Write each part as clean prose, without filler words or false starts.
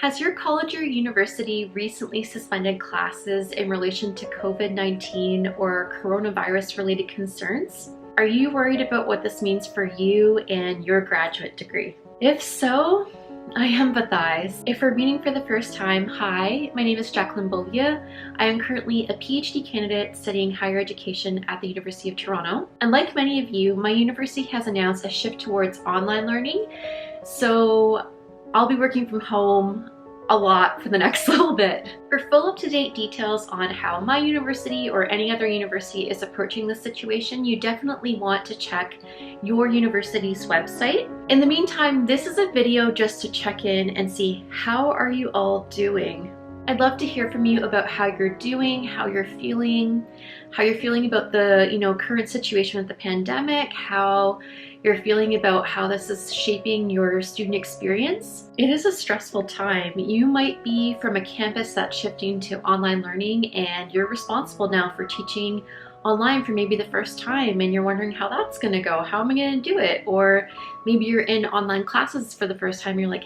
Has your college or university recently suspended classes in relation to COVID-19 or coronavirus-related concerns? Are you worried about what this means for you and your graduate degree? If so, I empathize. If we're meeting for the first time, hi, my name is Jacqueline Beaulieu. I am currently a PhD candidate studying higher education at the University of Toronto. And like many of you, my university has announced a shift towards online learning. So I'll be working from home a lot for the next little bit. For full up-to-date details on how my university or any other university is approaching this situation, you definitely want to check your university's website. In the meantime, this is a video just to check in and see how are you all doing. I'd love to hear from you about how you're doing, how you're feeling about the current situation with the pandemic, how you're feeling about how this is shaping your student experience. It is a stressful time. You might be from a campus that's shifting to online learning and you're responsible now for teaching online for maybe the first time and you're wondering how that's going to go. How am I going to do it? Or maybe you're in online classes for the first time. You're like,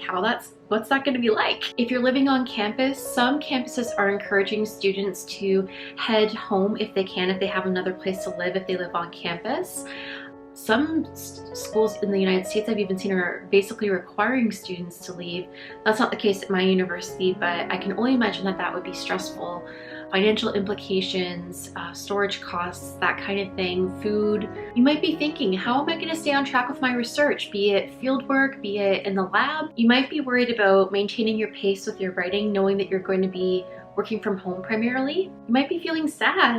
what's that going to be like? If you're living on campus, some campuses are encouraging students to head home if they can, if they have another place to live, if they live on campus. Some schools in the United States I've even seen are basically requiring students to leave. That's not the case at my university, but I can only imagine that that would be stressful. Financial implications, storage costs, that kind of thing, food. You might be thinking, how am I going to stay on track with my research, be it fieldwork, be it in the lab? You might be worried about maintaining your pace with your writing, knowing that you're going to be working from home primarily. You might be feeling sad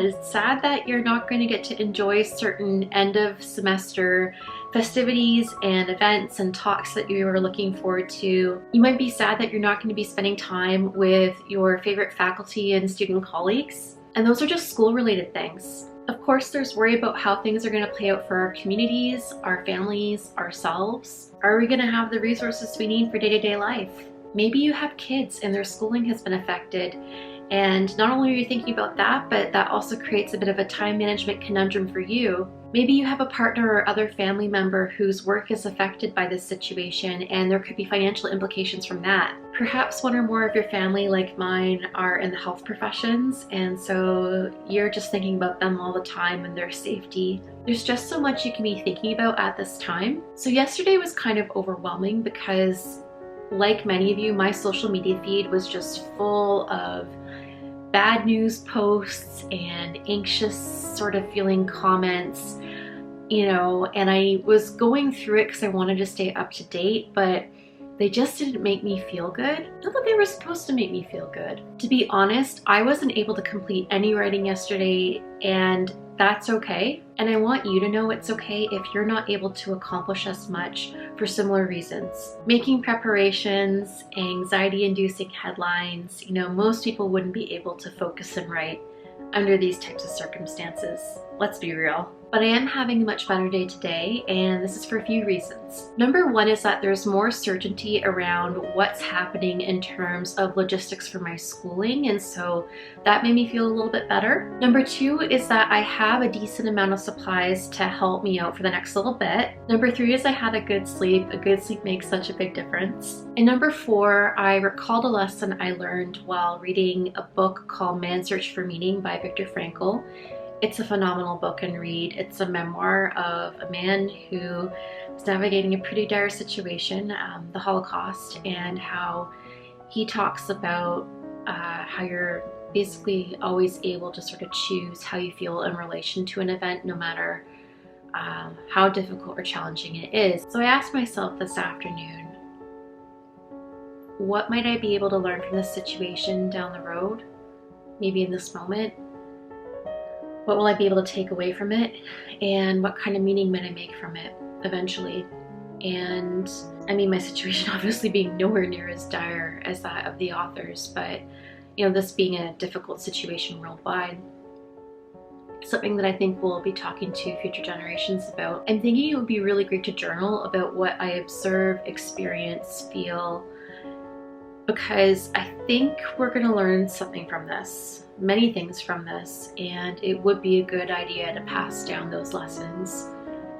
that you're not going to get to enjoy certain end of semester festivities and events and talks that you were looking forward to. You might be sad that you're not going to be spending time with your favorite faculty and student colleagues. And those are just school-related things. Of course, there's worry about how things are going to play out for our communities, our families, ourselves. Are we going to have the resources we need for day-to-day life? Maybe you have kids and their schooling has been affected, and not only are you thinking about that, but that also creates a bit of a time management conundrum for you. Maybe you have a partner or other family member whose work is affected by this situation and there could be financial implications from that. Perhaps one or more of your family, like mine, are in the health professions, and so you're just thinking about them all the time and their safety. There's just so much you can be thinking about at this time. So yesterday was kind of overwhelming because, like many of you, my social media feed was just full of bad news posts and anxious sort of feeling comments, and I was going through it because I wanted to stay up to date, but they just didn't make me feel good. Not that they were supposed to make me feel good. To be honest, I wasn't able to complete any writing yesterday, and that's okay. And I want you to know it's okay if you're not able to accomplish as much for similar reasons. Making preparations, anxiety-inducing headlines, most people wouldn't be able to focus and write under these types of circumstances. Let's be real. But I am having a much better day today, and this is for a few reasons. Number one is that there's more certainty around what's happening in terms of logistics for my schooling, and so that made me feel a little bit better. Number two is that I have a decent amount of supplies to help me out for the next little bit. Number three is I had a good sleep. A good sleep makes such a big difference. And number four, I recalled a lesson I learned while reading a book called Man's Search for Meaning by Victor Frankl. It's a phenomenal book and read. It's a memoir of a man who was navigating a pretty dire situation, the Holocaust, and how he talks about how you're basically always able to sort of choose how you feel in relation to an event, no matter how difficult or challenging it is. So I asked myself this afternoon, what might I be able to learn from this situation down the road, maybe in this moment? What will I be able to take away from it? And what kind of meaning might I make from it eventually? And I mean, my situation obviously being nowhere near as dire as that of the authors, but this being a difficult situation worldwide, something that I think we'll be talking to future generations about. I'm thinking it would be really great to journal about what I observe, experience, feel, because I think we're going to learn something from this, many things from this, and it would be a good idea to pass down those lessons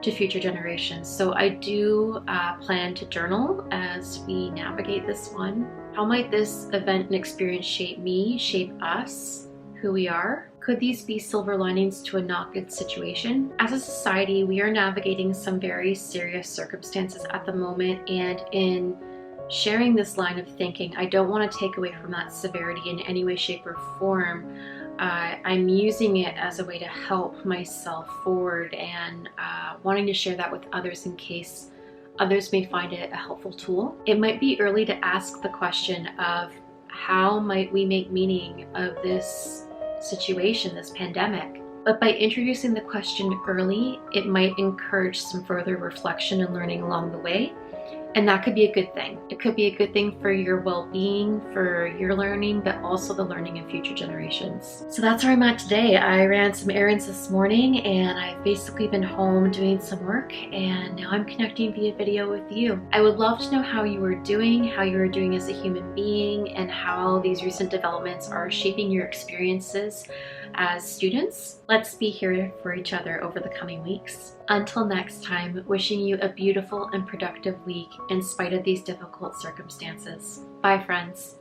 to future generations. So I do plan to journal as we navigate this one. How might this event and experience shape me, shape us, who we are? Could these be silver linings to a not good situation? As a society, we are navigating some very serious circumstances at the moment, and in sharing this line of thinking, I don't want to take away from that severity in any way, shape, or form. I'm using it as a way to help myself forward, and wanting to share that with others in case others may find it a helpful tool. It might be early to ask the question of how might we make meaning of this situation, this pandemic. But by introducing the question early, it might encourage some further reflection and learning along the way. And that could be a good thing. It could be a good thing for your well-being, for your learning, but also the learning of future generations. So that's where I'm at today. I ran some errands this morning, and I've basically been home doing some work, and now I'm connecting via video with you. I would love to know how you are doing as a human being, and how these recent developments are shaping your experiences as students. Let's be here for each other over the coming weeks. Until next time, wishing you a beautiful and productive week in spite of these difficult circumstances. Bye, friends.